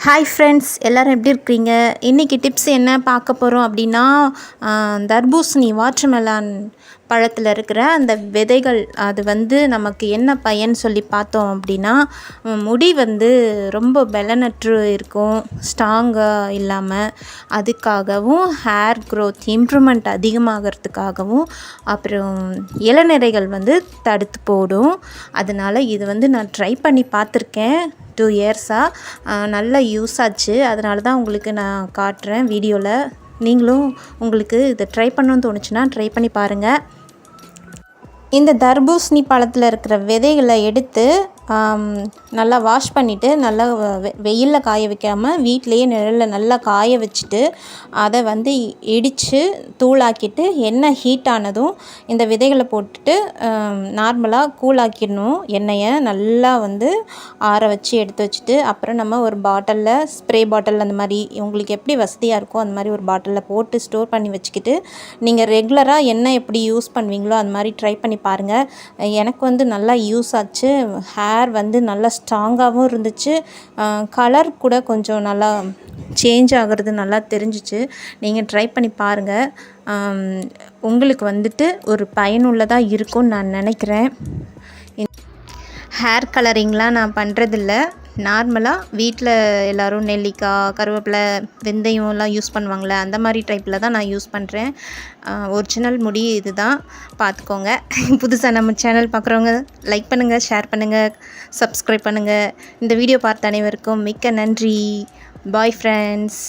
Hi friends, எல்லோரும் எப்படி இருக்கிறீங்க? இன்றைக்கி டிப்ஸ் என்ன பார்க்க போகிறோம் அப்படின்னா, தர்பூசணி வாட்டர்மெலான் பழத்தில் இருக்கிற அந்த விதைகள் அது வந்து நமக்கு என்ன பயன் சொல்லி பார்த்தோம் அப்படின்னா, முடி வந்து ரொம்ப பலனற்று இருக்கும், ஸ்ட்ராங்காக இல்லாமல், அதுக்காகவும் ஹேர் க்ரோத் இம்ப்ரூவ்மெண்ட் அதிகமாகிறதுக்காகவும், அப்புறம் இளநரைகள் வந்து தடுத்து போடும். அதனால் இது வந்து நான் ட்ரை பண்ணி பார்த்துருக்கேன் 2 இயர்ஸாக. நல்ல யூஸ் ஆச்சு. அதனால தான் உங்களுக்கு நான் காட்டுறேன் வீடியோவில். நீங்களும் உங்களுக்கு இதை ட்ரை பண்ணணும்னு தோணுச்சுன்னா ட்ரை பண்ணி பாருங்கள். இந்த தர்பூசணி பழத்தில் இருக்கிற விதைகளை எடுத்து நல்லா வாஷ் பண்ணிவிட்டு நல்லா வெயிலில் காய வைக்காமல் வீட்டிலையே நிழலில் நல்லா காய வச்சுட்டு அதை வந்து இடித்து தூளாக்கிட்டு எண்ணெய் ஹீட் ஆனதும் இந்த விதைகளை போட்டுட்டு நார்மலாக கூலாக்கிடணும். எண்ணெயை நல்லா வந்து ஆற வச்சு எடுத்து வச்சுட்டு அப்புறம் நம்ம ஒரு பாட்டிலில் ஸ்ப்ரே பாட்டில் அந்த மாதிரி உங்களுக்கு எப்படி வசதியாக இருக்கோ அந்த மாதிரி ஒரு பாட்டிலில் போட்டு ஸ்டோர் பண்ணி வச்சுக்கிட்டு நீங்கள் ரெகுலராக எண்ணெய் எப்படி யூஸ் பண்ணுவீங்களோ அந்த மாதிரி ட்ரை பண்ணி பாருங்கள். எனக்கு வந்து நல்லா யூஸ் ஆச்சு. ஹேர் வந்து நல்லா ஸ்ட்ராங்காகவும் இருந்துச்சு. கலர் கூட கொஞ்சம் நல்லா சேஞ்ச் ஆகிறது நல்லா தெரிஞ்சிச்சு. நீங்கள் ட்ரை பண்ணி பாருங்கள். உங்களுக்கு வந்துட்டு ஒரு பயனுள்ளதாக இருக்கும்னு நான் நினைக்கிறேன். ஹேர் கலரிங்லாம் நான் பண்ணுறதில்ல. நார்மலாக வீட்டில் எல்லோரும் நெல்லிக்காய், கருவேப்பிலை, வெந்தயம்லாம் யூஸ் பண்ணுவாங்களே அந்த மாதிரி டைப்பில் தான் நான் யூஸ் பண்ணுறேன். ஒரிஜினல் முடி இது தான், பார்த்துக்கோங்க. புதுசாக நம்ம சேனல் பார்க்குறவங்க லைக் பண்ணுங்கள், ஷேர் பண்ணுங்கள், சப்ஸ்கிரைப் பண்ணுங்கள். இந்த வீடியோ பார்த்த அனைவருக்கும் மிக்க நன்றி. Bye friends.